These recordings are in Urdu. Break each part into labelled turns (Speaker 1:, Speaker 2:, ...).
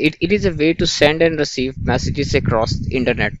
Speaker 1: it is a way to send and receive messages across internet.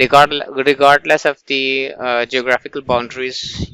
Speaker 1: regardless of the geographical boundaries,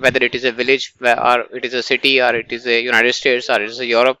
Speaker 1: whether it is a village or it is a city or it is a United States or it is a Europe,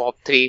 Speaker 1: POP3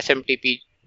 Speaker 1: SMTP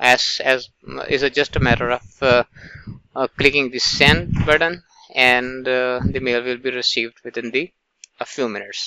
Speaker 1: as is just a matter of clicking the send button, and the mail will be received within the a few minutes.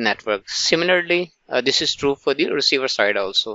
Speaker 1: network. Similarly, this is true for the receiver side also.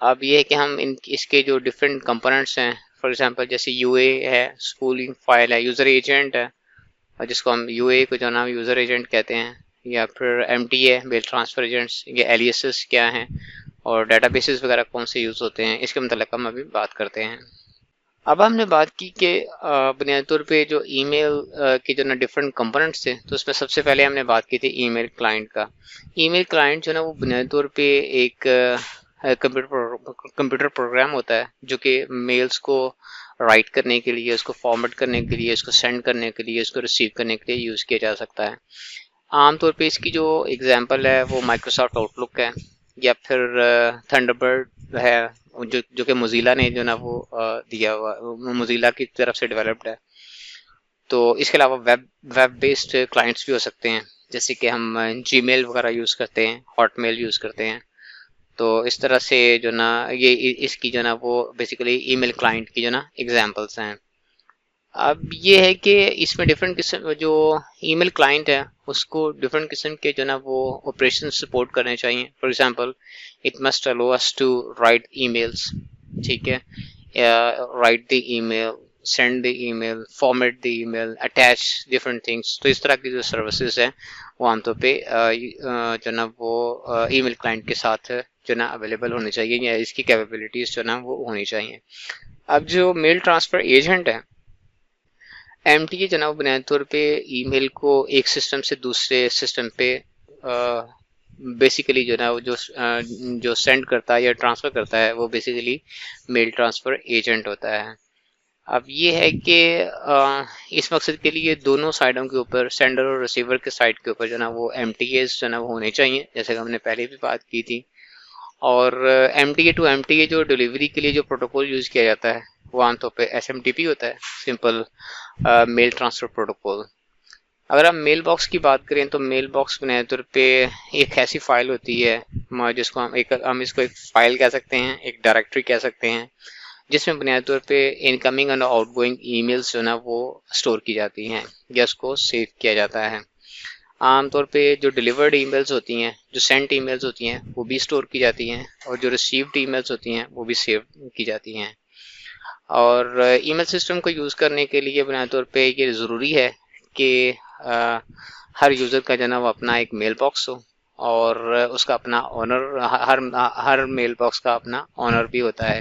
Speaker 1: اب یہ ہے کہ ہم اس کے جو ڈفرینٹ کمپوننٹس ہیں، فار ایگزامپل جیسے یو اے ہے، اسپولنگ فائل ہے، یوزر ایجنٹ ہے، اور جس کو ہم یو اے کو جو نام یوزر ایجنٹ کہتے ہیں، یا پھر M T A mail transfer agents, یہ ایلیسز کیا ہیں، اور ڈیٹا بیسز وغیرہ کون سے یوز ہوتے ہیں، اس کے متعلق ہم ابھی بات کرتے ہیں۔ اب ہم نے بات کی کہ بنیادی طور پہ جو ای میل کے جو نا ڈفرینٹ کمپوننٹس تھے، تو اس میں سب سے پہلے ہم نے بات کی تھی ای میل کلائنٹ کا۔ ای میل کلائنٹ جو نا وہ بنیادی طور پہ ایک کمپیوٹر پروگرام ہوتا ہے جو کہ میلز کو رائٹ کرنے کے لیے، اس کو فارمیٹ کرنے کے لیے، اس کو سینڈ کرنے کے لیے، اس کو ریسیو کرنے کے لیے یوز کیا جا سکتا ہے۔ عام طور پہ اس کی جو اگزامپل ہے وہ مائکروسافٹ آؤٹ لک ہے، یا پھر تھنڈربرڈ ہے، جو کہ موزیلا نے جو نا وہ دیا ہوا، موزیلا کی طرف سے ڈیولپڈ ہے۔ تو اس کے علاوہ ویب بیسڈ کلائنٹس بھی ہو سکتے ہیں، جیسے کہ ہم جی میل وغیرہ یوز کرتے ہیں، ہاٹ میل یوز کرتے ہیں۔ تو اس طرح سے جو نا یہ اس کی جو نا وہ بیسیکلی ای میل کلائنٹ کی جو نا ایگزامپلس ہیں۔ اب یہ ہے کہ اس میں ڈفرینٹ قسم جو ای میل کلائنٹ ہے اس کو ڈفرینٹ قسم کے جو نا وہ آپریشن سپورٹ کرنے چاہیے۔ For example it must allow us to write emails، ٹھیک ہے، write the email, send the email, format the email, attach different things. تو اس طرح کی جو سروسز ہیں وہ عام طور پہ جو نا وہ ای میل کلائنٹ کے ساتھ جو نا اویلیبل ہونی چاہیے، یا اس کی کیپیبلٹیز جو نا وہ ہونی چاہیے۔ اب جو میل ٹرانسفر ایجنٹ ہے ایم ٹی اے جناب بنیادی طور پہ ای میل کو ایک سسٹم سے دوسرے سسٹم پہ بیسیکلی جو نا جو سینڈ کرتا ہے یا ٹرانسفر کرتا ہے وہ بیسیکلی میل ٹرانسفر ایجنٹ ہوتا ہے۔ اب یہ ہے کہ اس مقصد کے لیے دونوں سائڈوں کے اوپر، سینڈر اور ریسیور کے سائڈ کے اوپر جو نا وہ ایم ٹی ایز جو نا وہ ہونے چاہیے، جیسے کہ ہم نے پہلے بھی بات کی تھی۔ اور M T A to M T A جو ڈلیوری کے لیے جو پروٹوکول یوز کیا جاتا ہے وہ عام طور پہ ایس ایم ٹی پی ہوتا ہے، سمپل میل ٹرانسفر پروٹوکول۔ اگر ہم میل باکس کی بات کریں تو میل باکس بنیادی طور پہ ایک ایسی فائل ہوتی ہے جس کو ہم اس کو ایک فائل کہہ سکتے ہیں، ایک ڈائریکٹری کہہ سکتے ہیں، جس میں بنیادی طور پہ انکمنگ اور آؤٹ گوئنگ ای میلز جو نا وہ اسٹور کی جاتی ہیں یا اس کو سیو کیا جاتا ہے۔ عام طور پہ جو ڈیلیورڈ ای میلز ہوتی ہیں، جو سینٹ ای میلز ہوتی ہیں وہ بھی اسٹور کی جاتی ہیں، اور جو ریسیوڈ ای میلز ہوتی ہیں وہ بھی سیو کی جاتی ہیں۔ اور ای میل سسٹم کو یوز کرنے کے لیے بنیادی طور پہ یہ ضروری ہے کہ ہر یوزر کا جو نا وہ اپنا ایک میل باکس ہو، اور اس کا اپنا اونر، ہر میل باکس کا اپنا اونر بھی ہوتا ہے،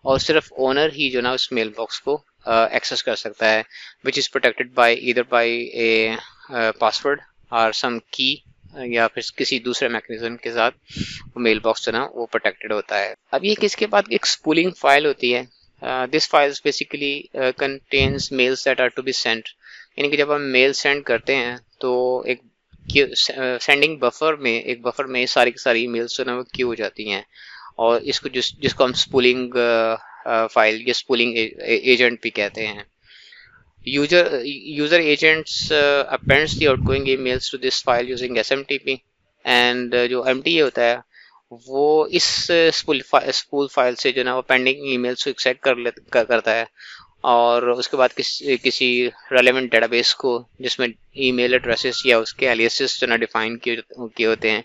Speaker 1: اور صرف اونر ہی جو نا اس میل باکس کو ایکسیس کر سکتا ہے، which is protected by either by a password اور سم کی، یا پھر کسی دوسرے میکینزم کے ساتھ وہ میل باکس جو نا وہ پروٹیکٹڈ ہوتا ہے۔ اب یہ کس کے بعد ایک اسپولنگ فائل ہوتی ہے۔ This files basically contains mails that are to be sent، یعنی کہ جب ہم میل سینڈ کرتے ہیں تو ایک سینڈنگ بفر میں ساری کی ساری ای میلس جو نا وہ کیو ہو جاتی ہیں، اور اس کو جس کو ہم اسپولنگ فائل یا اسپولنگ ایجنٹ بھی کہتے ہیں۔ User agents appends the outgoing emails to this file using SMTP، and جو MTA ہوتا ہے وہ اس اسپول فائل سے جو نا وہ پینڈنگ ای میلس کو ایکسیکٹ کرتا ہے، اور اس کے بعد کسی ریلیونٹ ڈیٹا بیس کو جس میں ای میل ایڈریسز یا اس کے ایلیسز جو نا ڈیفائن کیے ہوتے ہیں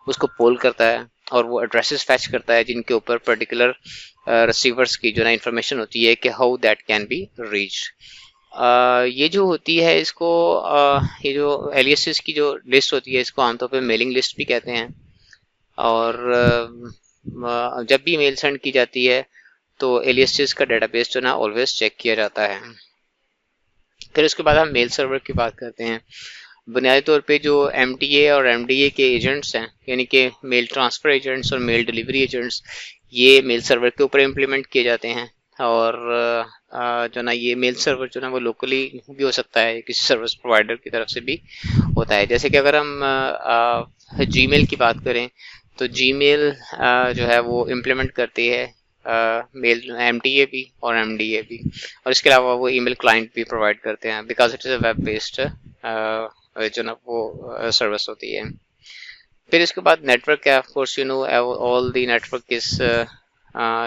Speaker 1: اس کو پول کرتا ہے، اور وہ ایڈریسز فیچ کرتا ہے جن کے اوپر پرٹیکولر ریسیورس کی جو نا انفارمیشن ہوتی ہے کہ how that can be reached. یہ جو ہوتی ہے اس کو یہ جو ایلیسز کی جو لسٹ ہوتی ہے اس کو عام طور پہ میلنگ لسٹ بھی کہتے ہیں، اور جب بھی میل سینڈ کی جاتی ہے تو ایلیسز کا ڈیٹا بیس جو نا آلویز چیک کیا جاتا ہے۔ پھر اس کے بعد ہم میل سرور کی بات کرتے ہیں۔ بنیادی طور پہ جو ایم ٹی اے اور ایم ڈی اے کے ایجنٹس ہیں، یعنی کہ میل ٹرانسفر ایجنٹس اور میل ڈیلیوری ایجنٹس، یہ میل سرور کے اوپر امپلیمنٹ کیے جاتے ہیں، اور جو نا یہ میل سرور جو نا وہ لوکلی بھی ہو سکتا ہے، کسی سروس پرووائڈر کی طرف سے بھی ہوتا ہے۔ جیسے کہ اگر ہم جی میل کی بات کریں تو جی میل جو ہے وہ امپلیمنٹ کرتی ہے میل ایم ٹی اے بھی اور ایم ڈی اے بھی، اور اس کے علاوہ وہ ای میل کلائنٹ بھی پرووائڈ کرتے ہیں، because it is a web based جو نا وہ سروس ہوتی ہے۔ پھر اس کے بعد نیٹ ورک ہے، of course you know all the network is,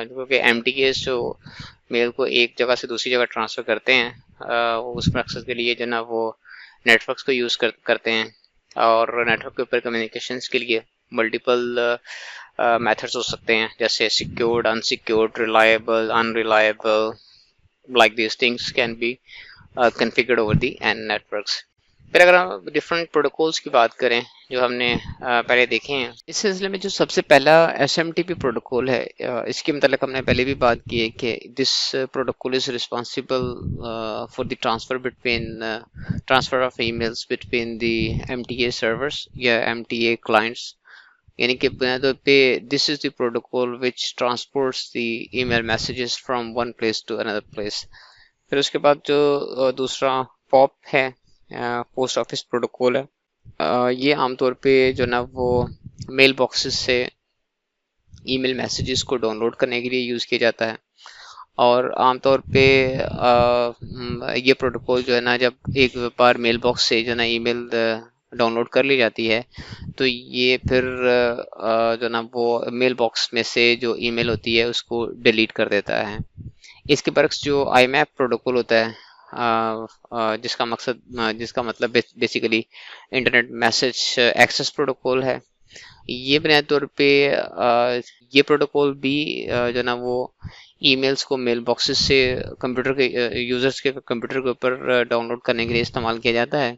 Speaker 1: کیونکہ ایم ٹی ایز جو میل کو ایک جگہ سے دوسری جگہ ٹرانسفر کرتے ہیں، اس مقصد کے لیے جو نا وہ نیٹ ورکس کو یوز کرتے ہیں، اور نیٹ ورک کے اوپر کمیونیکیشنس کے لیے ملٹیپل میتھڈس ہو سکتے ہیں جیسے secured, unsecured, reliable, unreliable. Like these things can be configured over the N networks. پھر اگر ہم ڈفرینٹ پروٹوکولس کی بات کریں جو ہم نے پہلے دیکھے ہیں، اس سلسلے میں جو سب سے پہلا S M T P protocol ہے، اس کے متعلق ہم نے پہلے بھی بات کی ہے کہ this protocol is responsible for the transfer of emails between the M T A servers یا ایم ٹی اے کلائنٹس، یعنی کہ بنیاد طور پہ this is the protocol which transports the email messages from one place to another place. پھر اس کے بعد جو دوسرا پاپ ہے، پوسٹ آفس پروٹوکول ہے. یہ عام طور پہ جو نا وہ میل باکسز سے ای میل میسیجز کو ڈاؤن لوڈ کرنے کے لیے یوز کیا جاتا ہے. اور عام طور پہ یہ پروٹوکول جو ہے نا جب ایک بار میل باکس سے جو نا ای میل ڈاؤن لوڈ کر لی جاتی ہے تو یہ پھر جو نا وہ میل باکس میں سے جو ای میل ہوتی ہے اس کو ڈیلیٹ کر دیتا ہے. اس کے برعکس جو آئی میپ پروٹوکول ہوتا ہے جس کا مطلب basically internet message access protocol ہے، یہ بنیادی طور پہ یہ پروٹوکول بھی جو نا وہ ای میلز کو میل باکسز سے کمپیوٹر کے یوزرز کے کمپیوٹر کے اوپر ڈاؤن لوڈ کرنے کے لیے استعمال کیا جاتا ہے.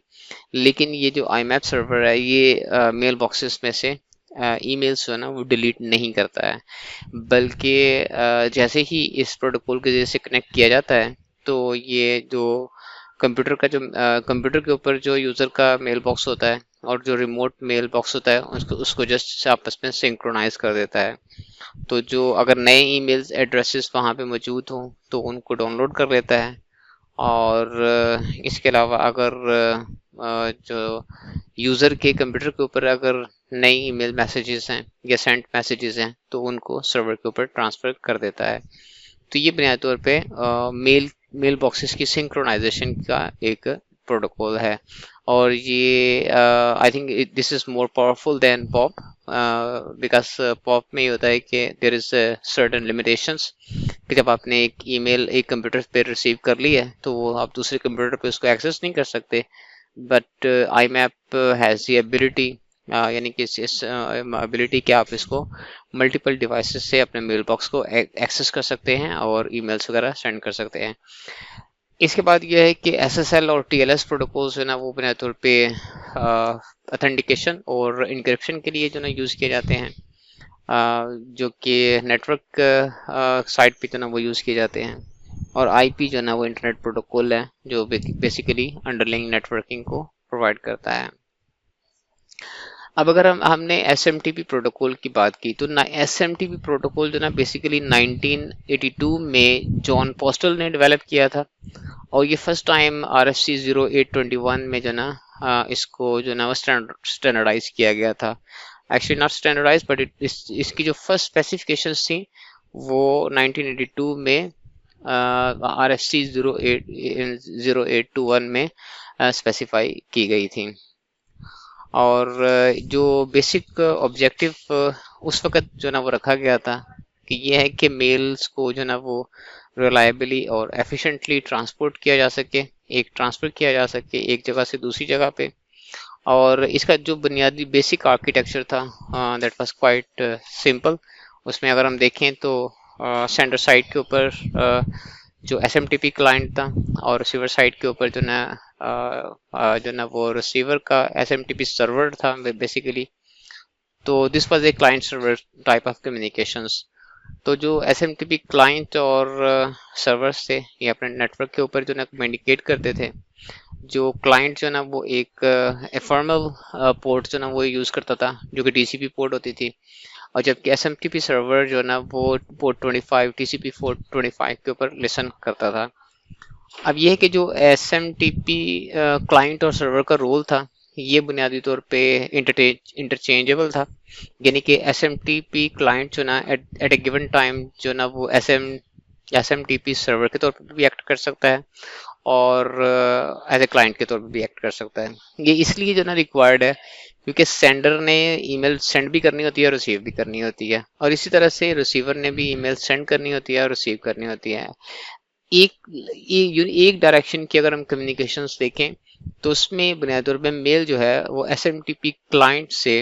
Speaker 1: لیکن یہ جو آئی میپ سرور ہے یہ میل باکسز میں سے ای میلز جو ہے نا وہ ڈیلیٹ نہیں کرتا ہے، بلکہ جیسے ہی اس پروٹوکول کے ذریعے سے کنیکٹ کیا جاتا ہے تو یہ جو کمپیوٹر کے اوپر جو یوزر کا میل باکس ہوتا ہے اور جو ریموٹ میل باکس ہوتا ہے اس کو جسٹ آپس میں سنکرونائز کر دیتا ہے. تو جو اگر نئے ای میلز ایڈریسز وہاں پہ موجود ہوں تو ان کو ڈاؤن لوڈ کر لیتا ہے، اور اس کے علاوہ اگر جو یوزر کے کمپیوٹر کے اوپر اگر نئی ای میل میسیجز ہیں یا سینڈ میسیجز ہیں تو ان کو سرور کے اوپر ٹرانسفر کر دیتا ہے. تو یہ بنیادی طور پہ میل باکسز کی سنکرونائزیشن کا ایک پروٹوکول ہے، اور یہ I think this is more powerful than POP, because POP میں یہ ہوتا ہے کہ دیر از سرٹن لمیٹیشنس کہ جب آپ نے ایک ای میل ایک کمپیوٹر پہ ریسیو کر لی ہے تو وہ آپ دوسرے کمپیوٹر پہ اس کو ایکسیس نہیں کر سکتے. But I map has the ability, یعنی کہ اس ایبلٹی کہ آپ اس کو ملٹیپل ڈیوائسز سے اپنے میل باکس کو ایکسیس کر سکتے ہیں اور ای میلس وغیرہ سینڈ کر سکتے ہیں. اس کے بعد یہ ہے کہ ایس ایس ایل اور ٹی ایل ایس پروٹوکولز جو ہے نا وہ بنیادی طور پہ اتھینٹیکیشن اور انکرپشن کے لیے جو نا یوز کیے جاتے ہیں، جو کہ نیٹورک سائٹ پہ جو نا وہ یوز کیے جاتے ہیں. اور آئی پی جو ہے نا وہ انٹرنیٹ پروٹوکول ہے جو بیسیکلی انڈرلائنگ نیٹورکنگ کو پرووائڈ کرتا ہے. اب اگر ہم نے S M T P protocol کی بات کی تو S M T P protocol جو نا بیسیکلی 1982 میں جان پوسٹل نے ڈیولپ کیا تھا، اور یہ first time R F C 0821 میں جو نا اس کو جو نا اسٹینڈرڈائز کیا گیا تھا. ایکچولی ناٹ اسٹینڈرڈائز بٹ اس کی جو فرسٹ اسپیسیفکیشنز تھیں وہ 1982 میں آر ایف سی 0821 میں اسپیسیفائی کی گئی تھی. اور جو بیسک آبجیکٹو اس وقت جو نا وہ رکھا گیا تھا کہ یہ ہے کہ میلز کو جو نا وہ ریلائبلی اور ایفیشینٹلی ٹرانسپورٹ کیا جا سکے، ٹرانسفر کیا جا سکے ایک جگہ سے دوسری جگہ پہ. اور اس کا جو بنیادی بیسک آرکیٹیکچر تھا دیٹ واز کوائٹ سمپل. اس میں اگر ہم دیکھیں تو سینڈر سائڈ کے اوپر جو S M T P client تھا اور ریسیور سائڈ کے اوپر جو نا وہ ریسیور کا S M T P server تھا بیسیکلی. تو this was a client server type of communications. تو جو S M T P client اور سرورس تھے یہ اپنے نیٹورک کے اوپر جو نا کمیونیکیٹ کرتے تھے. جو کلائنٹ جو نا وہ ایک افارمل پورٹ جو نا وہ یوز کرتا تھا جو کہ ٹی سی پی پورٹ ہوتی تھی، اور جبکہ ایس ایم ٹی پی سرور جو نا وہ پورٹ 25 ٹی سی پی 25 کے اوپر لسن کرتا تھا. اب یہ ہے کہ جو S M T P client اور سرور کا رول تھا یہ بنیادی طور پہ انٹرچینجیبل تھا، یعنی کہ S M T P client جو نا ایٹ اے گیون ٹائم جو نا وہ S M T P server کے طور پر بھی ایکٹ کر سکتا ہے اور ایز اے کلائنٹ کے طور پر بھی ایکٹ کر سکتا ہے. یہ اس لیے جو نا ریکوائرڈ ہے کیونکہ سینڈر نے ای میل سینڈ بھی کرنی ہوتی ہے اور ریسیو بھی کرنی ہوتی ہے، اور اسی طرح سے ریسیور نے بھی ای میل سینڈ کرنی ہوتی ہے اور ریسیو کرنی ہوتی ہے. ایک ڈائریکشن کی اگر ہم کمیونیکیشنز دیکھیں تو اس میں بنیادی طور پہ میل جو ہے وہ S M T P client سے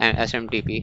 Speaker 1: SMTP।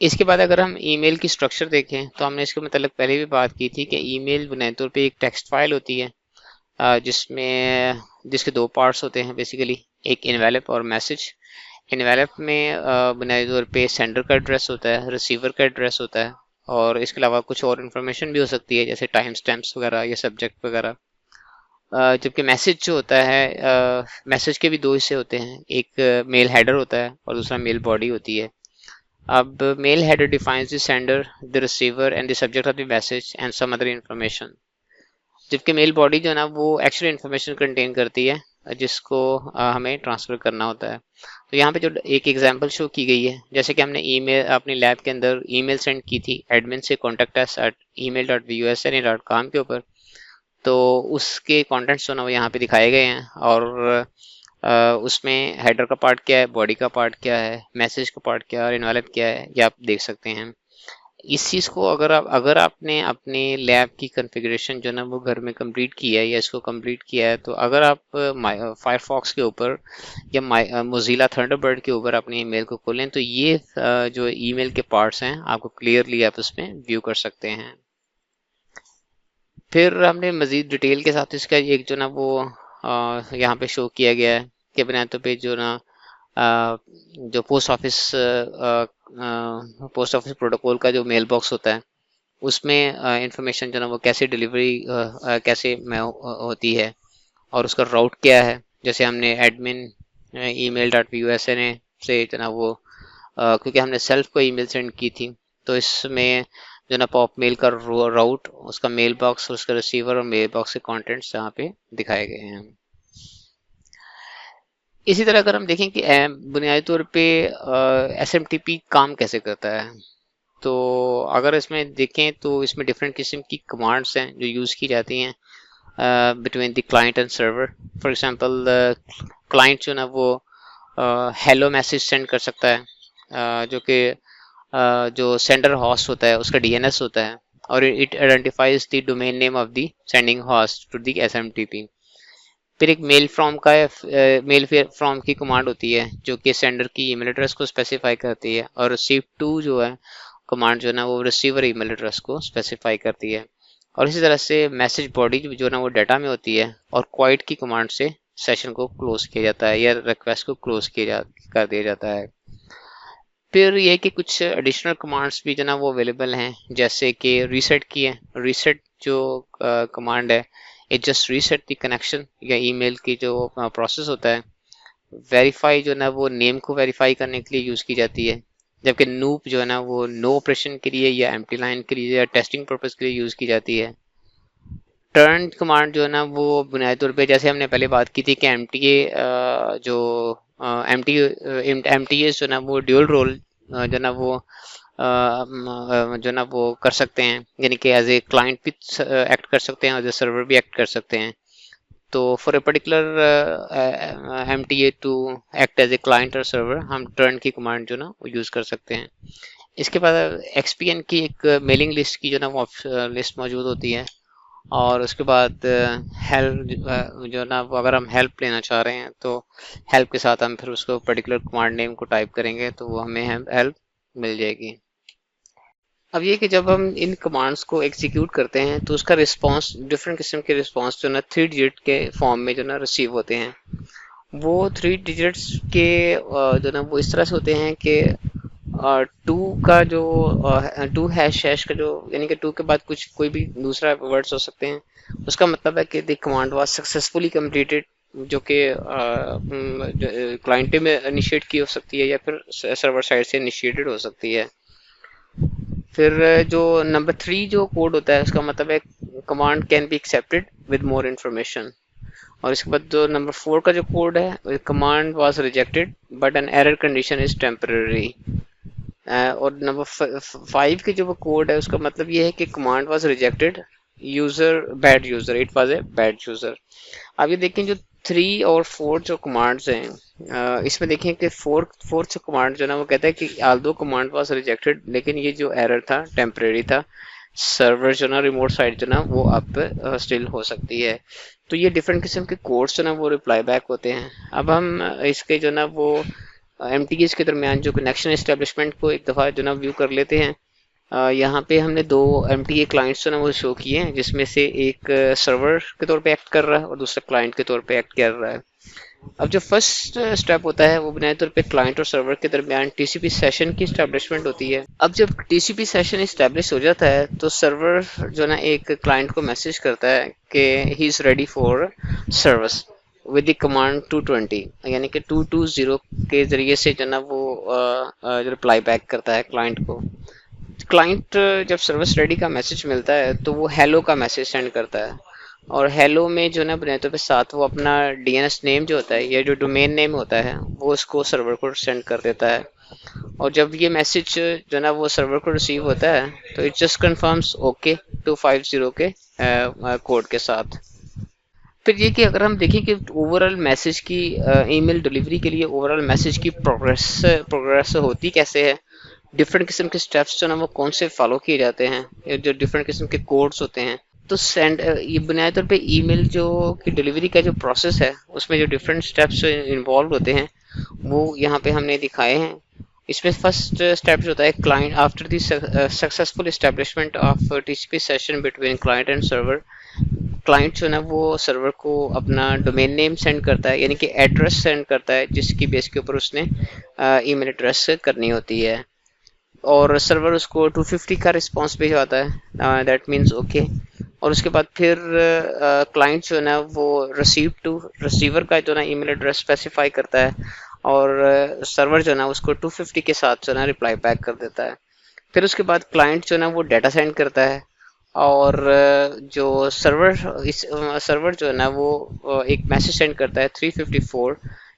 Speaker 1: اس کے بعد اگر ہم ای میل کی اسٹرکچر دیکھیں تو ہم نے اس کے متعلق پہلے بھی بات کی تھی کہ ای میل بنیادی طور پہ ایک ٹیکسٹ فائل ہوتی ہے جس کے دو پارٹس ہوتے ہیں بیسیکلی، ایک انویلپ اور میسج۔ انویلپ میں بنیادی طور پہ سینڈر کا ایڈریس ہوتا ہے، ریسیور کا ایڈریس ہوتا ہے، اور اس کے علاوہ کچھ اور انفارمیشن بھی ہو سکتی ہے جیسے ٹائم سٹیمپس وغیرہ یا سبجیکٹ وغیرہ۔ جبکہ میسج جو ہوتا ہے، میسج کے بھی دو حصے ہوتے ہیں، ایک میل ہیڈر ہوتا ہے اور دوسرا میل باڈی ہوتی ہے۔ اب mail header defines the sender, the receiver and the subject of the message and some other information, جبکہ میل باڈی جو ہے نا وہ ایکچولی انفارمیشن کنٹین کرتی ہے جس کو ہمیں ٹرانسفر کرنا ہوتا ہے۔ تو یہاں پہ جو ایک ایگزامپل شو کی گئی ہے، جیسے کہ ہم نے ای میل اپنی لیب کے اندر ای میل سینڈ کی تھی ایڈمن سے contact@email.vusa.com کے اوپر، تو اس کے کانٹینٹس جو نا وہ یہاں پہ دکھائے گئے ہیں، اور اس میں ہیڈر کا پارٹ کیا ہے، باڈی کا پارٹ کیا ہے، میسج کا پارٹ کیا ہے اور انویلپ کیا ہے، یہ آپ دیکھ سکتے ہیں۔ اس چیز کو اگر آپ نے اپنے لیب کی کنفیگریشن جو نا وہ گھر میں کمپلیٹ کی ہے یا اس کو کمپلیٹ کیا ہے، تو اگر آپ فائر فاکس کے اوپر یا موزیلا تھنڈر برڈ کے اوپر اپنے ای میل کو کھولیں تو یہ جو ای میل کے پارٹس ہیں آپ کو کلیئرلی آپ اس میں ویو کر سکتے ہیں۔ پھر ہم نے مزید ڈیٹیل کے ساتھ اس کا ایک جو نا وہ یہاں پہ شو کیا گیا ہے کہ بنیادی طور پہ جو نا جو پوسٹ آفس پروٹوکول کا جو میل باکس ہوتا ہے اس میں انفارمیشن جو نا وہ کیسے ڈلیوری کیسے میں ہوتی ہے اور اس کا راؤٹ کیا ہے۔ جیسے ہم نے ایڈمن email.vusa سے جو نا وہ کیونکہ ہم نے سیلف کو ای میل سینڈ کی تھی تو اس میں جو نا پاپ میل کا راؤٹ، اس کا میل باکس، اس کا ریسیور اور میل باکس کے کانٹینٹس یہاں پہ دکھائے گئے ہیں۔ اسی طرح اگر ہم دیکھیں کہ بنیادی طور پہ ایس ایم ٹی پی کام کیسے کرتا ہے، تو اگر اس میں دیکھیں تو اس میں ڈفرینٹ قسم کی کمانڈس ہیں جو یوز کی جاتی ہیں between the client and server. For example client جو نا وہ ہیلو میسج سینڈ کر سکتا ہے جو کہ جو سینڈر ہاسٹ ہوتا ہے اس کا ڈی این ایس ہوتا ہے، اور it identifies the domain name of the sending host to the S M T P. پھر ایک میل فرام کی کمانڈ ہوتی ہے جو کہ سینڈر کی ای میل ایڈریس کو اسپیسیفائی کرتی ہے، اور ریسیو ٹو جو ہے کمانڈ جو ہے نا وہ ریسیور ای میل ایڈریس کو اسپیسیفائی کرتی ہے۔ اور اسی طرح سے میسج باڈی جو نا وہ ڈیٹا میں ہوتی ہے، اور کوائٹ کی کمانڈ سے سیشن کو کلوز کیا جاتا ہے یا ریکویسٹ کو کلوز کر دیا جاتا ہے۔ پھر یہ کہ کچھ ایڈیشنل کمانڈس بھی جو نا وہ اویلیبل ہیں، جیسے کہ ریسیٹ کی ہے۔ ریسیٹ جو کمانڈ ہے it just reset the connection یا ای میل کی جو پروسیس ہوتا ہے۔ ویریفائی جو نا وہ نیم کو ویریفائی کرنے کے لیے یوز کی جاتی ہے، جبکہ نوپ جو ہے نا وہ نو آپریشن کے لیے یا ایمٹی لائن کے لیے یا ٹیسٹنگ پرپز کے لیے یوز کی جاتی ہے۔ ٹرن کمانڈ جو ہے نا وہ بنیادی طور پہ جیسے ہم نے پہلے بات کی تھی کہ ایم ٹی اے جو ایم ٹی ایس جو نا وہ ڈیول رول جو نا وہ جو نا وہ کر سکتے ہیں، یعنی کہ ایز اے کلائنٹ بھی ایکٹ کر سکتے ہیں، ایز اے سرور بھی ایکٹ کر سکتے ہیں۔ تو for a particular M T A to act as a client اور سرور ہم ٹرن کی کمانڈ جو نا وہ یوز کر سکتے ہیں۔ اس کے بعد ایکس پی این کی ایک میلنگ لسٹ کی جو نا وہ لسٹ موجود ہوتی ہے، اور اس کے بعد ہیلپ جو نا وہ اگر ہم ہیلپ لینا چاہ رہے ہیں تو ہیلپ کے ساتھ ہم پھر اس کو پرٹیکولر کمانڈ نیم کو ٹائپ کریں گے تو وہ ہمیں ہیلپ مل جائے گی۔ اب یہ کہ جب ہم ان کمانڈس کو ایگزیکیوٹ کرتے ہیں تو اس کا رسپانس، ڈفرینٹ قسم کے رسپانس جو نا 3 ڈیجٹ کے فارم میں جو نا ریسیو ہوتے ہیں۔ وہ 3 ڈیجٹس کے جو نا وہ اس طرح سے ہوتے ہیں کہ 2 کا جو 2 ہیش کا جو یعنی کہ 2 کے بعد کچھ کوئی بھی دوسرا ورڈز ہو سکتے ہیں، اس کا مطلب ہے کہ دی کمانڈ واز سکسیزفلی کمپلیٹڈ، جو کہ کلائنٹ میں انیشیٹ کی ہو سکتی ہے یا پھر سرور سائڈ سے انیشیٹڈ ہو سکتی ہے۔ پھر جو نمبر 3 جو کوڈ ہوتا ہے اس کا مطلب ہے command can be accepted with more information, اور اس کے بعد جو نمبر 4 کا جو کوڈ ہے command was rejected but an error condition is temporary, اور نمبر 5 کے جو وہ کوڈ ہے اس کا مطلب یہ ہے کہ command was rejected bad user, it was a bad user. اب یہ دیکھیں جو 3 اور 4 جو کمانڈز ہیں اس میں دیکھیں کہ فورتھ کمانڈ جو نا وہ کہتا ہے کہ آلدو کمانڈ واز ریجیکٹڈ، لیکن یہ جو ایرر تھا ٹیمپریری تھا، سرور جو نا ریموٹ سائٹ جو نا وہ اب اسٹل ہو سکتی ہے۔ تو یہ ڈفرینٹ قسم کے کوڈس جو نا وہ ریپلائی بیک ہوتے ہیں۔ اب ہم اس کے جو نا وہ ایم ٹی ایز کے درمیان جو کنیکشن اسٹیبلشمنٹ کو ایک دفعہ جو نا ویو کر لیتے ہیں. یہاں پہ ہم نے دو ایم ٹی اے کلائنٹس جو نا وہ شو کیے ہیں، جس میں سے ایک سرور کے طور پہ ایکٹ کر رہا ہے اور دوسرا کلائنٹ کے طور پہ ایکٹ کر رہا ہے. اب جو فرسٹ اسٹیپ ہوتا ہے وہ بنیادی طور پہ کلائنٹ اور سرور کے درمیان ٹی سی پی سیشن کی اسٹیبلشمنٹ ہوتی ہے. اب جب T C P session establish ہو جاتا ہے تو سرور جو نا ایک کلائنٹ کو میسج کرتا ہے کہ he is ready for service with the command 220، یعنی کہ 220 کے ذریعے سے جو نا وہ رپلائی بیک کرتا ہے کلائنٹ کو. کلائنٹ جب سروس ریڈی کا میسج ملتا ہے تو وہ ہیلو کا میسج سینڈ کرتا ہے، اور ہیلو میں جو نا بنیادی طور پہ ساتھ وہ اپنا ڈی این ایس نیم جو ہوتا ہے یا جو ڈومین نیم ہوتا ہے وہ اس کو سرور کو سینڈ کر دیتا ہے. اور جب یہ میسج جو نا وہ سرور کو ریسیو ہوتا ہے تو اٹ جسٹ کنفرمس اوکے 250 کے کوڈ کے ساتھ. پھر یہ کہ اگر ہم دیکھیں کہ اوور آل میسج کی ای میل ڈلیوری کے لیے اوور آل میسج کی پروگریس ہوتی کیسے ہے، ڈفرینٹ قسم کے اسٹیپس جو نا وہ کون سے فالو کیے جاتے ہیں، جو ڈفرینٹ قسم کے کوڈز ہوتے ہیں. تو یہ بنیادی طور پہ ای میل جو کی ڈلیوری کا جو پروسیس ہے اس میں جو ڈفرینٹ اسٹیپس انوالو ہوتے ہیں وہ یہاں پہ ہم نے دکھائے ہیں. اس میں فرسٹ اسٹیپ جو ہوتا ہے client after the successful establishment of T C P session between client and server, client جو ہے نا وہ سرور کو اپنا ڈومین نیم سینڈ کرتا ہے، یعنی کہ ایڈریس سینڈ کرتا ہے جس کی بیس کے اوپر اس نے ای میل ایڈریس کرنی ہوتی ہے، اور سرور اس کو 250 کا رسپانس بھیجواتا ہے، دیٹ مینس اوکے. اور اس کے بعد پھر کلائنٹ جو ہے نا وہ ریسیور کا جو ہے نا ای میل ایڈریس اسپیسیفائی کرتا ہے، اور سرور جو ہے نا اس کو 250 کے ساتھ جو ہے نا رپلائی بیک کر دیتا ہے. پھر اس کے بعد کلائنٹ جو ہے نا وہ ڈیٹا سینڈ کرتا ہے، اور جو سرور جو ہے نا وہ ایک میسج سینڈ کرتا ہے 354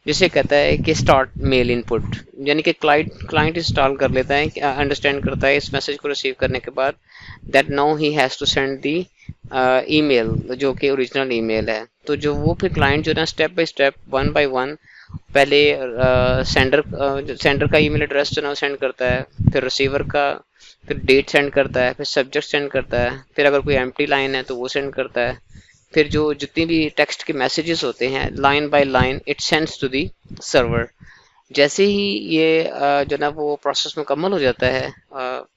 Speaker 1: جسے کہتا ہے کہ اسٹارٹ میل ان پٹ، یعنی کہ کلائنٹ انسٹال کر لیتا ہے، انڈرسٹینڈ کرتا ہے اس میسج کو ریسیو کرنے کے بعد that now he has to send the email جو کہ اوریجنل ای میل ہے. تو جو وہ پھر کلائنٹ جو ہے نا اسٹیپ بائی اسٹیپ 1 بائی 1 پہلے سینڈر کا ای میل ایڈریس جو ہے نا سینڈ کرتا ہے، پھر ریسیور کا، پھر ڈیٹ سینڈ کرتا ہے، پھر سبجیکٹ سینڈ کرتا ہے، پھر اگر کوئی ایمپٹی لائن ہے تو وہ سینڈ کرتا ہے، پھر جو جتنی بھی ٹیکسٹ کے میسیجز ہوتے ہیں line by line it sends to the server. جیسے ہی یہ جو نا وہ پروسیس مکمل ہو جاتا ہے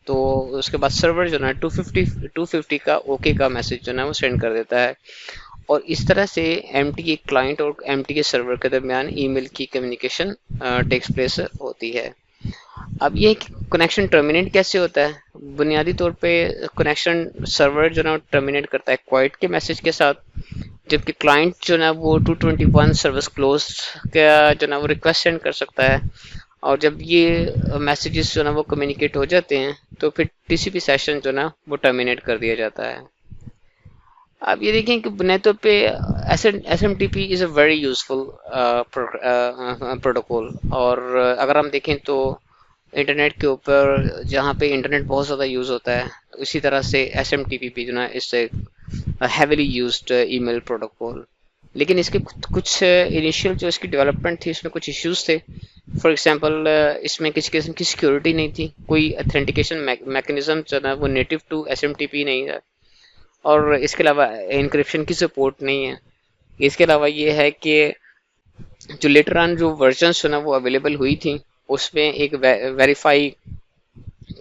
Speaker 1: تو اس کے بعد سرور جو نا 250 کا اوکے کا میسج جو نا وہ سینڈ کر دیتا ہے. اور اس طرح سے ایم ٹی اے کلائنٹ اور ایم ٹی اے سرور کے درمیان ای میل کی کمیونیکیشن ٹیکس پلیس ہوتی ہے. اب یہ کنیکشن ٹرمینیٹ کیسے ہوتا ہے؟ بنیادی طور پہ کنیکشن سرور جو نا ٹرمینیٹ کرتا ہے کوائٹ کے میسج کے ساتھ، جبکہ کلائنٹ جو نا وہ 221 سروس کلوز کا جو نا وہ ریکویسٹ سینڈ کر سکتا ہے. اور جب یہ میسیجز جو نا وہ کمیونیکیٹ ہو جاتے ہیں تو پھر ٹی سی پی سیشن جو نا وہ ٹرمینیٹ کر دیا جاتا ہے. آپ یہ دیکھیں کہ بنیادی طور پہ S M T P is a very useful protocol, اور اگر ہم دیکھیں تو انٹرنیٹ کے اوپر جہاں پہ انٹرنیٹ بہت زیادہ یوز ہوتا ہے اسی طرح سے ایس ایم ٹی پی بھی جو نا اس سے ہیویلی یوزڈ ای میل پروٹوکول. لیکن اس کے کچھ انیشیل جو اس کی ڈیولپمنٹ تھی اس میں کچھ ایشوز تھے. فار ایگزامپل اس میں کسی قسم کی سیکیورٹی نہیں تھی، کوئی اتھینٹیکیشن میکنزم جو نا وہ native to S M T P نہیں ہے، اور اس کے علاوہ انکرپشن کی سپورٹ نہیں ہے. اس کے علاوہ یہ ہے کہ جو لیٹر آن جو ورژنس جو نا وہ اویلیبل ہوئی تھیں اس میں ایک ویریفائی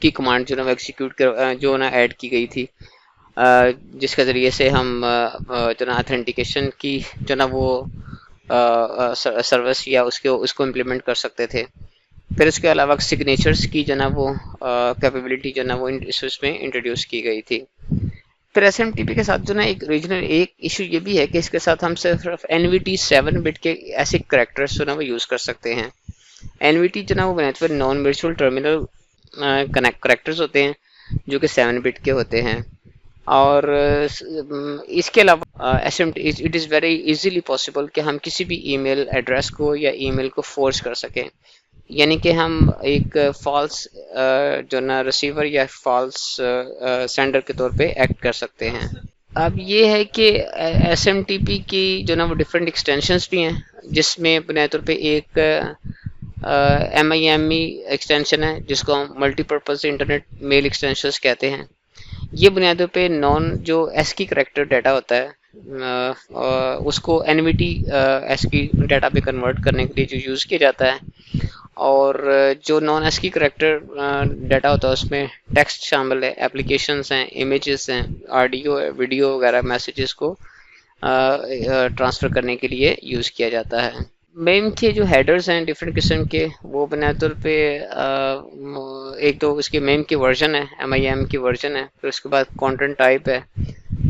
Speaker 1: کی کمانڈ جو نا وہ ایگزیکیوٹ جو نا ایڈ کی گئی تھی، جس کے ذریعے سے ہم جو نا اتھینٹیکیشن کی جو نا وہ سروس یا اس کو امپلیمنٹ کر سکتے تھے. پھر اس کے علاوہ سگنیچرز کی جو نا وہ کیپیبلٹی جو نا وہ اس میں انٹروڈیوس کی گئی تھی. پھر ایس ایم ٹی پی کے ساتھ جو نا ایک ایشو یہ بھی ہے کہ اس کے ساتھ ہم صرف این وی ٹی 7 بٹ کے ایسے کریکٹرز جو نا وہ یوز کر سکتے ہیں. این وی ٹی جو نا وہ بنیادی پر نان ورچوئل ٹرمینل کریکٹرز ہوتے ہیں جو کہ 7 بٹ کے ہوتے ہیں. اور اس کے علاوہ it is very easily possible کہ ہم کسی بھی ای میل ایڈریس کو یا ای میل کو فورج کر سکیں، یعنی کہ ہم ایک فالس جو نا ریسیور یا فالس سینڈر کے طور پہ ایکٹ کر سکتے ہیں. اب یہ ہے کہ ایس ایم ٹی پی کی جو نا وہ ڈفرینٹ ایکسٹینشنز بھی ہیں، جس میں بنیادی طور پہ ایک M I M E extension ہے جس کو ہم multipurpose internet mail extensions کہتے ہیں. یہ بنیادی طور پہ جو ایس کی کریکٹر ڈیٹا ہوتا ہے اس کو این وی ٹی ایس کی ڈیٹا پہ کنورٹ کرنے کے لیے جو یوز کیا جاتا ہے. اور جو نان ایسکی کریکٹر ڈیٹا ہوتا ہے اس میں ٹیکسٹ شامل ہے، اپلیکیشنس ہیں، امیجز ہیں، آڈیو ہے، ویڈیو وغیرہ میسیجز کو ٹرانسفر کرنے کے لیے یوز کیا جاتا ہے۔ میم کے جو ہیڈرز ہیں ڈفرینٹ قسم کے، وہ بنیادی طور پہ ایک تو اس کے میم کی ورژن ہے، MIM کی ورژن ہے، پھر اس کے بعد کانٹینٹ ٹائپ ہے،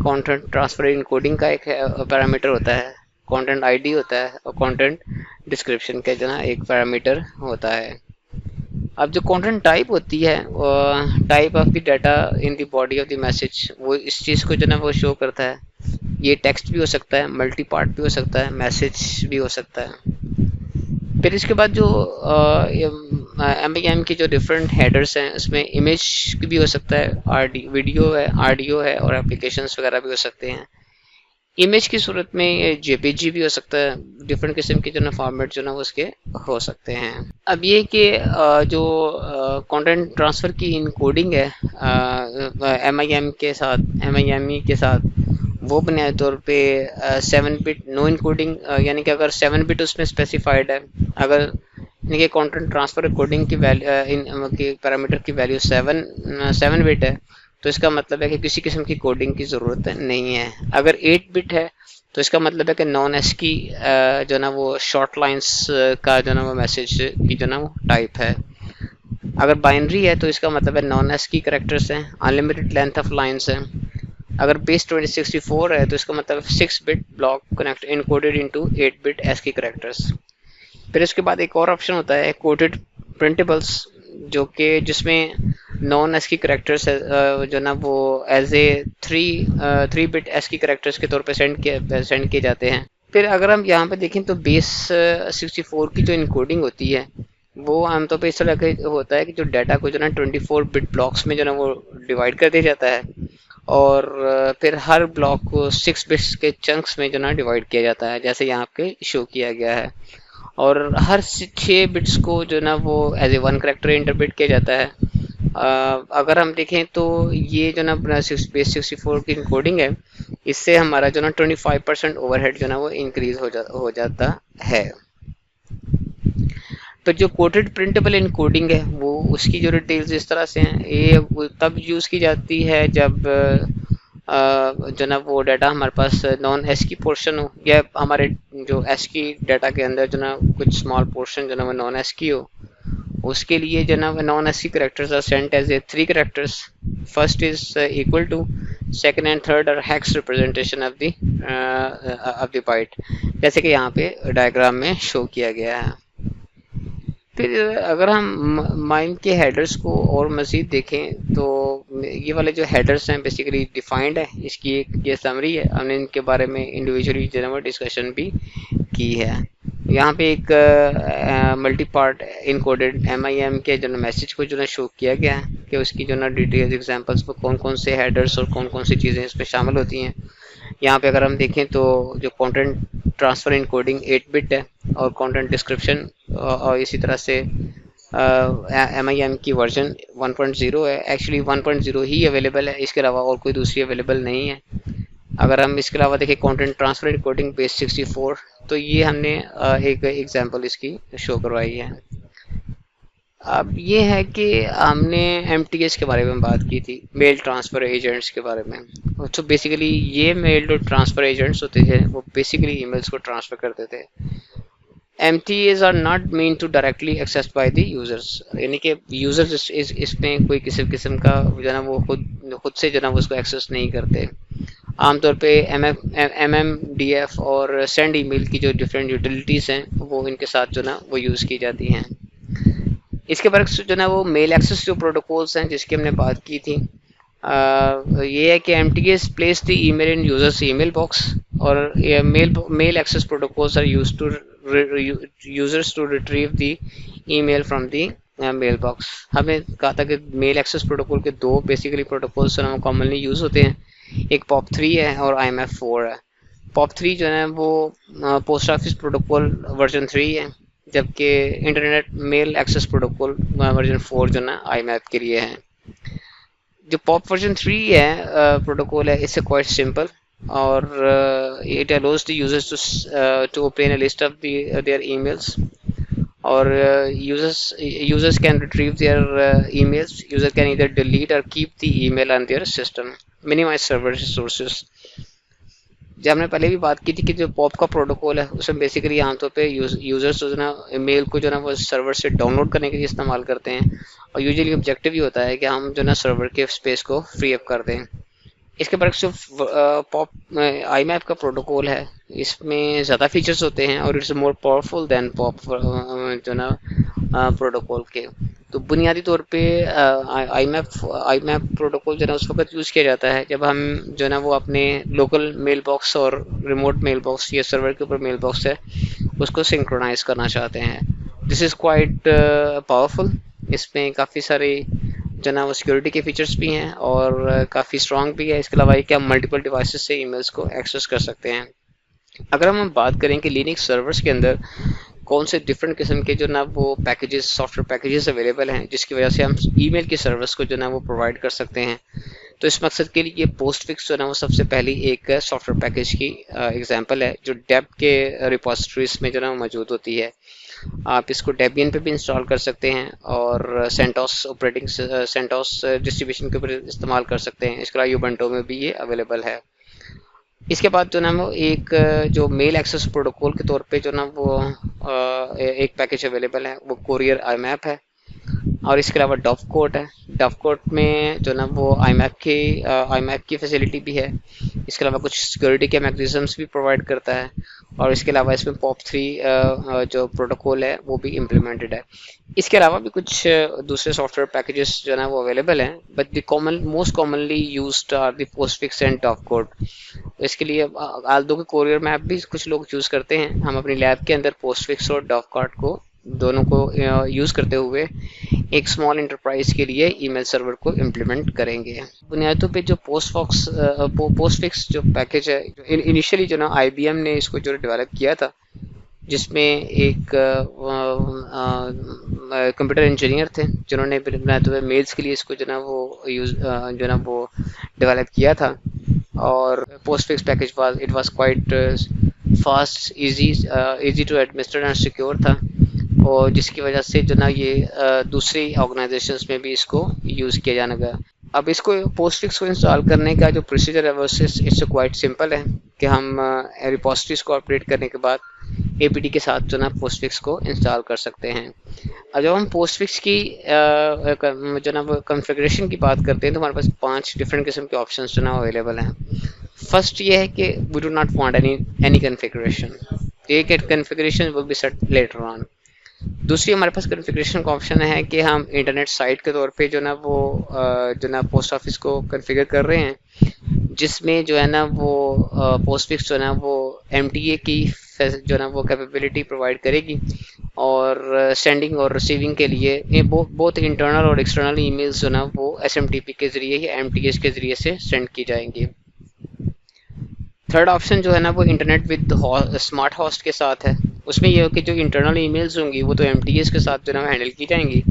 Speaker 1: کانٹینٹ ٹرانسفر انکوڈنگ کا ایک پیرامیٹر ہوتا ہے، کانٹینٹ ID ہوتا ہے، اور کانٹینٹ ڈسکرپشن کا جو نا ایک پیرامیٹر ہوتا ہے۔ اب جو کانٹینٹ ٹائپ ہوتی ہے، type of the data in the body of the message, وہ اس چیز کو جو نا وہ شو کرتا ہے۔ یہ ٹیکسٹ بھی ہو سکتا ہے، ملٹی پارٹ بھی ہو سکتا ہے، میسج بھی ہو سکتا ہے۔ پھر اس کے بعد جو MIM کے جو ڈفرینٹ ہیڈرز ہیں، اس میں امیج بھی ہو سکتا ہے، ویڈیو ہے، آڈیو ہے، اور اپلیکیشنس وغیرہ بھی ہو سکتے ہیں۔ امیج کی صورت میں JPG بھی ہو سکتا ہے، ڈفرینٹ قسم کے جو نا فارمیٹ جو نا اس کے ہو سکتے ہیں۔ اب یہ کہ جو کانٹینٹ ٹرانسفر کی انکوڈنگ ہے MIM کے ساتھ، MIME کے ساتھ، وہ بنیادی طور پہ 7 بٹ نو انکوڈنگ، یعنی کہ اگر 7 بٹ اس میں اسپیسیفائڈ ہے، اگر یعنی کہ کانٹینٹ ٹرانسفر کوڈنگ کی پیرامیٹر کی ویلیو 7 بٹ ہے، تو اس کا مطلب ہے کہ کسی قسم کی کوڈنگ کی ضرورت نہیں ہے۔ اگر 8 بٹ ہے تو اس کا مطلب ہے کہ نان ایس کی جو نا وہ شارٹ لائنس کا جو نا وہ میسج کی جو نا وہ ٹائپ ہے۔ اگر بائنری ہے تو اس کا مطلب ہے نان ایس کی کریکٹرس ہیں، انلمیٹڈ لینتھ آف لائنس ہیں۔ اگر بیس 2064 ہے تو اس کا مطلب 6 but block connect encoded into 8 but S کی کریکٹرس۔ پھر اس کے بعد ایک اور آپشن ہوتا ہے کوڈڈ پرنٹیبلس، جو کہ جس میں نان ایس کی کریکٹرس جو نا وہ ایز اے 3 بٹ ایس کی کریکٹرس کے طور پہ سینڈ کیے جاتے ہیں۔ پھر اگر ہم یہاں پہ دیکھیں تو بیس 64 کی جو انکوڈنگ ہوتی ہے وہ عام طور پہ اس طرح ہوتا ہے کہ جو ڈیٹا کو جو نا 24 بٹ بلاکس میں جو نا وہ ڈیوائڈ کر دیا جاتا ہے، اور پھر ہر بلاک کو 6 بٹس کے چنکس میں جو نا ڈیوائڈ کیا جاتا ہے، جیسے یہاں پہ شو کیا گیا ہے، اور ہر 6 بٹس کو جو نا وہ ایز اے 1 کریکٹر انٹرپریٹ کیا جاتا ہے۔ اگر ہم دیکھیں تو یہ جو نا بیس 64 کی انکوڈنگ ہے، اس سے ہمارا جو نا 25% اوور ہیڈ جو نا وہ انکریز ہو جاتا ہے۔ تو جو کوڈڈ پرنٹیبل انکوڈنگ ہے وہ اس کی جو ڈیٹیلز اس طرح سے ہیں، یہ تب یوز کی جاتی ہے جب جو نا وہ ڈیٹا ہمارے پاس نان ایس کی پورشن ہو، یا ہمارے جو ایس کی ڈیٹا کے اندر جو نا کچھ اسمال پورشن جو نا وہ نان ایس کی ہو۔ اس کے لیے جو نا non ASCII characters are sent as a 3 characters, first is equal to second and third اور hex representation of the byte, جیسے کہ یہاں پہ ڈائیگرام میں شو کیا گیا ہے۔ پھر اگر ہم مائم کے ہیڈرز کو اور مزید دیکھیں تو یہ والے جو ہیڈرز ہیں بیسیکلی ڈیفائنڈ ہے، اس کی ایک یہ سمری ہے، ہم نے ان کے بارے میں انڈیویجولی جو ہے وہ ڈسکشن بھی کی ہے۔ یہاں پہ ایک ملٹی پارٹ انکوڈڈ MIM کے جو میسج کو جو ہے شو کیا گیا ہے کہ اس کی جو نا ڈیٹیلز ایگزامپلس میں کون کون سے ہیڈرز اور کون کون سی چیزیں اس میں شامل ہوتی ہیں۔ یہاں پہ اگر ہم دیکھیں تو جو کانٹینٹ ٹرانسفر انکوڈنگ 8 بٹ ہے، اور کانٹینٹ ڈسکرپشن اور اسی طرح سے MIM کی ورژن 1.0 ہے، ایکچولی 1.0 ہی اویلیبل ہے، اس کے علاوہ اور کوئی دوسری اویلیبل نہیں ہے۔ اگر ہم اس کے علاوہ دیکھیں کانٹینٹ ٹرانسفر انکوڈنگ بیس 64، تو یہ ہم نے ایک ایگزامپل اس کی شو کروائی ہے۔ اب یہ ہے کہ ہم نے MTS کے بارے میں بات کی تھی، میل ٹرانسفر ایجنٹس کے بارے میں۔ تو بیسیکلی یہ میل جو ٹرانسفر ایجنٹس ہوتے تھے وہ بیسیکلی ای میلس کو ٹرانسفر کرتے تھے۔ MTAs are not meant to directly accessed by the users، یعنی کہ یوزرز اس میں کوئی قسم کا جو ہے نا وہ خود سے جو ہے نا اس کو ایکسیس نہیں کرتے۔ عام طور پہ MMDF اور سینڈ ای میل کی جو ڈفرینٹ یوٹیلیٹیز ہیں وہ ان کے ساتھ جو نا وہ یوز کی جاتی ہیں۔ اس کے برعکس جو نا وہ میل ایکسیس جو پروٹوکولس ہیں جس کی ہم نے بات کی تھی، یہ ہے کہ MTS place the email in users email box، اور mail access protocols are used to users to retrieve the email from the mail box۔ ہم نے کہا تھا کہ میل ایکسیس پروٹوکول کے دو بیسیکلی پروٹوکولس کامنلی یوز ہوتے ہیں، ایک POP3 ہے اور IMF4 ہے۔ POP3 جو ہے وہ پوسٹ آفس پروٹوکول ورژن 3 ہے، جبکہ انٹرنیٹ میل ایکسیس پروٹوکول ورژن 4 جو نا IMAP کے لیے ہے۔ جو POP ورژن 3 ہے پروٹوکول ہے، اس سے کوائٹ سمپل، اور it allows the users to obtain a list of their emails، اور users can retrieve their emails. User can either delete or keep the email on their system. Minimize server resources. جب ہم نے پہلے بھی بات کی تھی کہ جو پاپ کا پروٹوکول ہے اس میں بیسیکلی عام طور پہ یوزرس جو ہے نا میل کو جو ہے نا وہ سرور سے ڈاؤن لوڈ کرنے کے لیے استعمال کرتے ہیں، اور یوزلی آبجیکٹیو یہ ہوتا ہے کہ ہم جو ہے نا سرور کے اسپیس کو فری اپ کر دیں. اس کے برعکس جو پاپ آئی میپ کا پروٹوکول ہے اس میں زیادہ فیچرز ہوتے ہیں اور اٹس مور پاورفل دین پاپ جو نا پروٹوکول کے. تو بنیادی طور پہ آئی میپ پروٹوکول جو ہے نا اس وقت یوز کیا جاتا ہے جب ہم جو ہے نا وہ اپنے لوکل میل باکس اور ریموٹ میل باکس یا سرور کے اوپر میل باکس ہے اس کو سنکرونائز کرنا چاہتے ہیں. دس از کوائٹ پاورفل. اس میں کافی سارے جو نا وہ سیکورٹی کے فیچرز بھی ہیں اور کافی اسٹرانگ بھی ہے. اس کے علاوہ یہ کہ ہم ملٹیپل ڈیوائسز سے ای میلز کو ایکسیس کر سکتے ہیں. اگر ہم بات کریں کہ لینکس سرورز کے اندر کون سے ڈفرینٹ قسم کے جو نا وہ packages soft where packages available ہیں جس کی وجہ سے ہم ای میل کی سروس کو جو نا وہ پرووائڈ کر سکتے ہیں، تو اس مقصد کے لیے پوسٹ فکس جو نا وہ سب سے پہلی ایک سافٹ ویئر پیکیج کی ایگزامپل ہے جو ڈیب کے ریپوزیٹریز میں جو نا موجود ہوتی ہے. آپ اس کو ڈیبین پہ بھی انسٹال کر سکتے ہیں اور سینٹوس ڈسٹریبیوشن کے اوپر استعمال کر سکتے ہیں. اس کے علاوہ یوبنٹو میں بھی یہ اویلیبل ہے. اس کے بعد جو نا وہ ایک جو میل ایکسیس پروٹوکول کے طور پہ جو نا وہ ایک پیکیج اویلیبل ہے وہ کوریئر آئی میپ ہے، اور اس کے علاوہ ڈف کوٹ ہے. ڈف کوٹ میں جو نا وہ آئی میپ کی فیسلٹی بھی ہے. اس کے علاوہ کچھ سیکورٹی کے میکانزمس بھی پرووائڈ کرتا ہے، اور اس کے علاوہ اس میں پاپ 3 جو پروٹوکول ہے وہ بھی امپلیمنٹڈ ہے. اس کے علاوہ بھی کچھ دوسرے سافٹ ویئر پیکیجز جو نا وہ اویلیبل ہیں، but the most commonly used are the Postfix and Dovecot. اس کے لیے آلدو کے کوریئر میپ بھی کچھ لوگ یوز کرتے ہیں. ہم اپنی لیب کے اندر پوسٹ فکس اور ڈف کوٹ کو دونوں کو یوز کرتے ہوئے ایک اسمال انٹرپرائز کے لیے ای میل سرور کو امپلیمنٹ کریں گے. بنیادوں پہ جو پوسٹ فکس جو پیکیج ہے انیشلی جو نا آئی بی ایم نے اس کو جو ڈیولپ کیا تھا، جس میں ایک کمپیوٹر انجینئر تھے جنہوں نے میلز کے لیے اس کو جو نا وہ ڈیولپ کیا تھا. اور Postfix package was quite fast easy to administer and secure تھا، اور جس کی وجہ سے جو نا یہ دوسری آرگنائزیشنس میں بھی اس کو یوز کیا جانے گا. اب اس کو پوسٹ فکس کو انسٹال کرنے کا جو پروسیجر ہے وہ اٹس کوائٹ سمپل ہے کہ ہم ریپوزیٹریز کو اپڈیٹ کرنے کے بعد اے پی ٹی کے ساتھ جو نا پوسٹ فکس کو انسٹال کر سکتے ہیں. اور جب ہم پوسٹ فکس کی جو نا وہ کنفیگریشن کی بات کرتے ہیں تو ہمارے پاس 5 ڈفرینٹ قسم کے آپشنس جو نا اویلیبل ہیں. فرسٹ یہ ہے کہ we do not want any configuration. ایک configuration will be set later on. دوسری ہمارے پاس کنفیگریشن کا آپشن ہے کہ ہم انٹرنیٹ سائٹ کے طور پہ جو نا وہ جو نا پوسٹ آفس کو کنفیگر کر رہے ہیں، جس میں جو ہے نا وہ پوسٹ فکس جو ہے نا وہ ایم ٹی اے کی جو ہے نا وہ کیپیبلٹی پرووائڈ کرے گی، اور سینڈنگ اور ریسیونگ کے لیے بہت انٹرنل اور ایکسٹرنل ای میلز جو نا وہ ایس ایم ٹی پی کے ذریعے یا ایم ٹی ایس کے ذریعے سے سینڈ کی جائیں گی. تھرڈ آپشن جو ہے نا وہ انٹرنیٹ ود اسمارٹ ہوسٹ کے ساتھ ہے. اس میں یہ ہو کہ جو انٹرنل ای میلز ہوں گی وہ تو ایم ٹی ایس کے ساتھ جو ہے نا ہینڈل کی جائیں گی،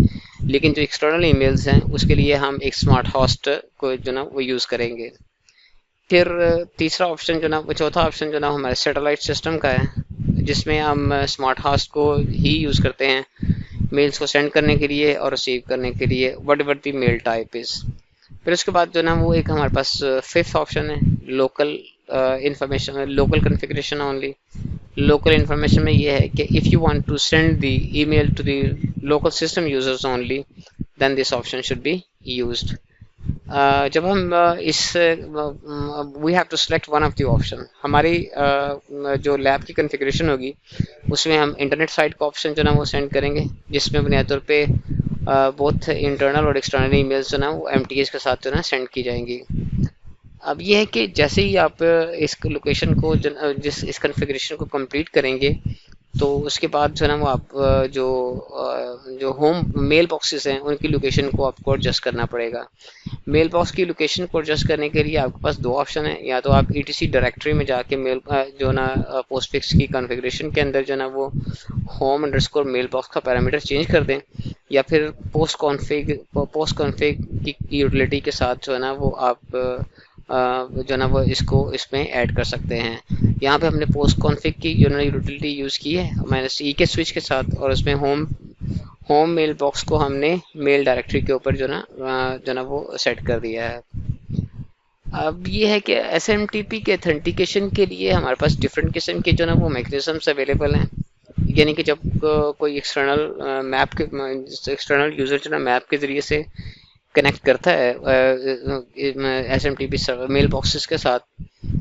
Speaker 1: لیکن جو ایکسٹرنل ای میلز ہیں اس کے لیے ہم ایک اسمارٹ ہوسٹ کو جو نا وہ یوز کریں گے. پھر تیسرا آپشن جو نا وہ چوتھا آپشن جو نا ہمارے سیٹلائٹ سسٹم کا ہے، جس میں ہم اسمارٹ ہوسٹ کو ہی یوز کرتے ہیں میلز کو سینڈ کرنے کے لیے اور ریسیو کرنے کے لیے whatever the mail type is. پھر اس کے بعد جو نا وہ ایک ہمارے پاس ففتھ آپشن ہے local information, local configuration only. Local information میں یہ ہے کہ if you want to send the email to the local system users only then this option should be used. جب ہم اس we have to select one of the option. ہماری جو لیب کی کنفیگریشن ہوگی اس میں ہم انٹرنیٹ سائٹ کا آپشن جو نا وہ سینڈ کریں گے، جس میں بنیادی طور پہ بہت انٹرنل اور ایکسٹرنل ای میلز جو نا وہ ایم ٹی ایس کے ساتھ جو نا سینڈ کی جائیں گی. اب یہ ہے کہ جیسے ہی آپ اس لوکیشن کو اس کنفیگریشن کو کمپلیٹ کریں گے تو اس کے بعد جو ہے نا وہ آپ جو ہوم میل باکسز ہیں ان کی لوکیشن کو آپ کو ایڈجسٹ کرنا پڑے گا. میل باکس کی لوکیشن کو ایڈجسٹ کرنے کے لیے آپ کے پاس 2 آپشن ہیں، یا تو آپ ای ٹی سی ڈائریکٹری میں جا کے میل جو نا پوسٹ فکس کی کنفیگریشن کے اندر جو نا وہ ہوم انڈرسکور میل باکس کا پیرامیٹر چینج کر دیں، یا پھر پوسٹ کنفیگ کی یوٹیلیٹی کے ساتھ جو ہے نا وہ آپ جو نا وہ اس کو اس میں ایڈ کر سکتے ہیں. یہاں پہ ہم نے پوسٹ کانفگ کی جو نا یوٹیلیٹی یوز کی ہے -e کے سوئچ کے ساتھ، اور اس میں ہوم میل باکس کو ہم نے میل ڈائریکٹری کے اوپر جو نا وہ سیٹ کر دیا ہے۔ اب یہ ہے کہ ایس ایم ٹی پی کے اتھینٹیکیشن کے لیے ہمارے پاس ڈفرینٹ قسم کے جو نا وہ میکنزمس اویلیبل ہیں، یعنی کہ جب کوئی ایکسٹرنل یوزر جو نا میپ کے ذریعے سے کنیکٹ کرتا ہے ایس ایم ٹی پی میل باکسز کے ساتھ،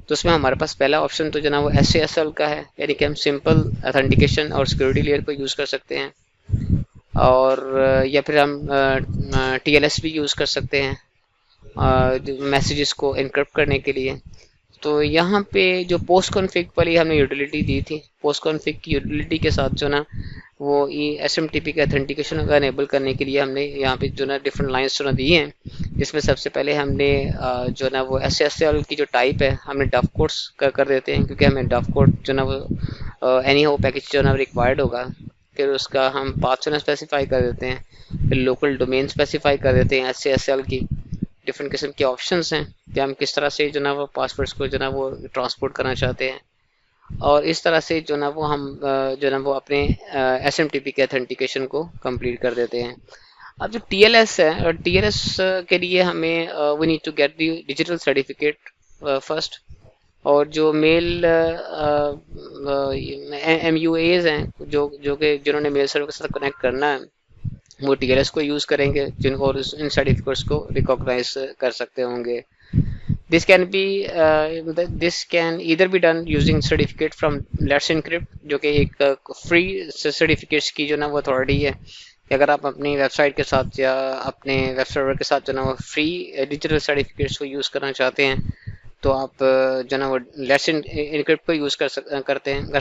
Speaker 1: تو اس میں ہمارے پاس پہلا آپشن تو جو نا وہ ایس اے ایس ایل کا ہے، یعنی کہ ہم سمپل اتھینٹیکیشن اور سیکورٹی لیئر کو یوز کر سکتے ہیں، اور یا پھر ہم ٹی ایل ایس بھی یوز کر سکتے ہیں میسیجز کو انکرپٹ کرنے کے لیے۔ تو یہاں پہ جو پوسٹ کانفگ والی ہم نے یوٹیلیٹی دی تھی، پوسٹ کانفگ کی یوٹیلیٹی کے ساتھ جو نا وہ ایس ایم ٹی پی کے اتھینٹیکیشن کا انیبل کرنے کے لیے ہم نے یہاں پہ جو نا ڈفرنٹ لائنس جو نا دی ہیں، جس میں سب سے پہلے ہم نے جو نا وہ ایس ایس ایل کی جو ٹائپ ہے ہم نے ڈف کوڈس کر دیتے ہیں، کیونکہ ہمیں ڈف کوڈ جو نا وہ اینی ہو پیکج جو نا ریکوائرڈ ہوگا۔ پھر اس کا ہم پاتھ جو نا اسپیسیفائی کر دیتے ہیں، پھر لوکل ڈومین اسپیسیفائی کر دیتے ہیں۔ ایس ایس ایل کی ڈفرینٹ قسم کے آپشنس ہیں کہ ہم کس طرح سے جو نا وہ پاسورڈس کو جو نا وہ ٹرانسپورٹ کرنا چاہتے ہیں، اور اس طرح سے جو نا وہ ہم جو نا وہ اپنے ایس ایم ٹی پی کے اتھینٹیکیشن کو کمپلیٹ کر دیتے ہیں۔ اب جو ٹی ایل ایس ہے، ٹی ایل ایس کے لیے ہمیں we need to get the digital certificate first, اور جو میل ایم یو ایز ہیں جو کہ جنہوں نے میل سرور کے ساتھ کنیکٹ کرنا ہے، وہ ٹی ایل ایس کو یوز کریں گے، جن کو ان سرٹیفکیٹس کو ریکاگنائز کر سکتے ہوں گے۔ This can either be done using certificate from Let's Encrypt، جو کہ ایک فری سرٹیفکیٹس کی جو نا وہ اتھارٹی ہے، کہ اگر آپ اپنی ویب سائٹ کے ساتھ یا اپنے ویب سرور کے ساتھ جو نا وہ فری ڈیجیٹل سرٹیفکیٹس کو یوز کرنا چاہتے ہیں، تو آپ جو نا وہ لیٹس انکرپٹ کو یوز کر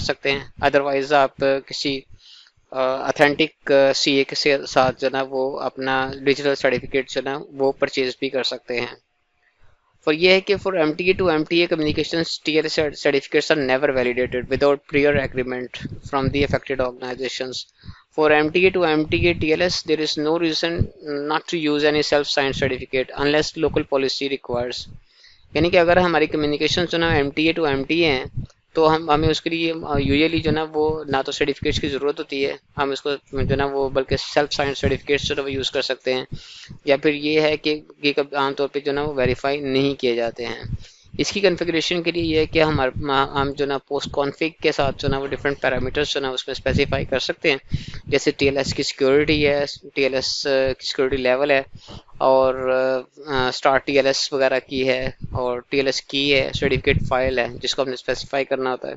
Speaker 1: سکتے ہیں۔ ادروائز آپ کسی اتھینٹک سی اے کے ساتھ جو نا وہ اپنا ڈیجیٹل سرٹیفکیٹ جو نا وہ پرچیز بھی کر سکتے ہیں۔ For یہ ہے کہ for MTA to MTA communications, TLS certificates are never validated without prior agreement from the affected organizations. For MTA to MTA TLS, there is no reason not to use any self-signed certificate unless local policy requires. یعنی کہ اگر ہماری کمیونیکیشن جو نا MTA to MTA ہیں، تو ہمیں اس کے لیے یوزلی جو نا وہ نہ تو سرٹیفکیٹس کی ضرورت ہوتی ہے، ہم اس کو جو نا وہ بلکہ سیلف سائن سرٹیفکیٹس جو نا وہ یوز کر سکتے ہیں، یا پھر یہ ہے کہ عام طور پہ جو نا وہ ویریفائی نہیں کیے جاتے ہیں۔ اس کی کنفیگریشن کے لیے یہ ہے کہ ہم جو نا پوسٹ کانفگ کے ساتھ جو نا وہ ڈفرینٹ پیرامیٹرس جو نا اس میں اسپیسیفائی کر سکتے ہیں، جیسے ٹی ایل ایس کی سیکورٹی ہے، ٹی ایل ایس کی سیکورٹی لیول ہے، اور اسٹار ٹی ایل ایس وغیرہ کی ہے، اور ٹی ایل ایس کی ہے، سرٹیفکیٹ فائل ہے جس کو ہم نے اسپیسیفائی کرنا ہوتا ہے،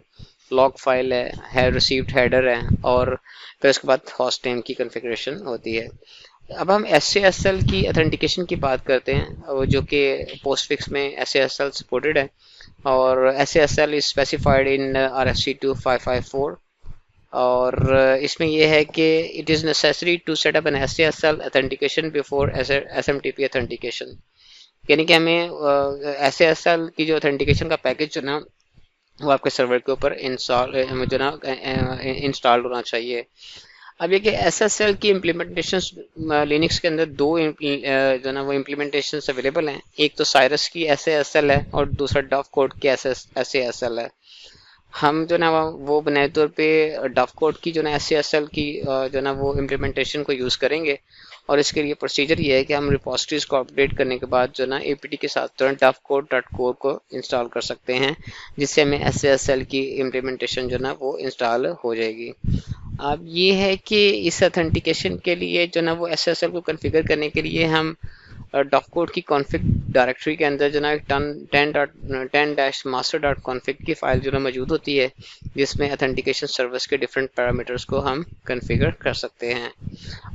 Speaker 1: لاگ فائل ہے ریسیوڈ ہیڈر ہے، اور پھر اس کے بعد ہوسٹ نیم کی کنفیگریشن ہوتی ہے۔ اب ہم ایس اے ایس ایل کی اتھینٹیکیشن کی بات کرتے ہیں، جو کہ پوسٹ فکس میں S A S L supported ہے، اور S A S L is specified in RFC 2554، اور اس میں یہ ہے کہ it is necessary to set up an S A S L authentication before S M T P authentication, یعنی کہ ہمیں ایس اے ایس ایل کی جو اتھینٹیکیشن کا پیکج جو نا وہ آپ کے سرور کے اوپر انسٹال ہونا چاہیے۔ اب یہ کہ ایس ایس ایل کی امپلیمنٹیشن لینکس کے اندر دو جو نا وہ امپلیمنٹیشنس اویلیبل ہیں، ایک تو سائرس کی ایس اے ایس ایل ہے، اور دوسرا ڈف کوڈ کی ایس اے ایس ایل ہے۔ ہم جو نا وہ بنیادی طور پہ ڈف کوڈ کی جو نا ایس اے ایس ایل کی جو نا وہ امپلیمنٹیشن کو یوز کریں گے، اور اس کے لیے پروسیجر یہ ہے کہ ہم ریپوزیٹریز کو اپڈیٹ کرنے کے بعد جو نا اے پی ٹی کے ساتھ جو ڈف کوڈ ڈاٹ کور کو انسٹال کر سکتے ہیں، جس سے ہمیں ایس اے ایس ایل کی امپلیمنٹیشن جو نا وہ انسٹال ہو جائے گی۔ اب یہ ہے کہ اس اتھینٹیکیشن کے لیے جو نا وہ ایس ایس ایل کو کنفیگر کرنے کے لیے ہم ڈف کوڈ کی کانفگ ڈائریکٹری کے اندر جو نا 10-master.config کی فائل جو نا موجود ہوتی ہے، جس میں اتھینٹیکیشن سروس کے ڈفرینٹ پیرامیٹرز کو ہم کنفیگر کر سکتے ہیں،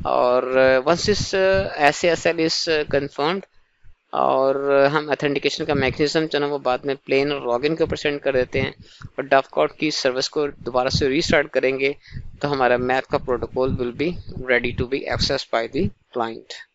Speaker 1: اور ونس اس S A S L is confirmed, اور ہم اتھینٹیکیشن کا میکنزم جو نا وہ بعد میں پلین اور لاگ ان کے اوپر سینڈ کر دیتے ہیں، اور ڈف کوڈ کی سروس کو دوبارہ سے ریسٹارٹ کریں گے، تو ہمارا میپ کا protocol will be ready to be accessed by the client.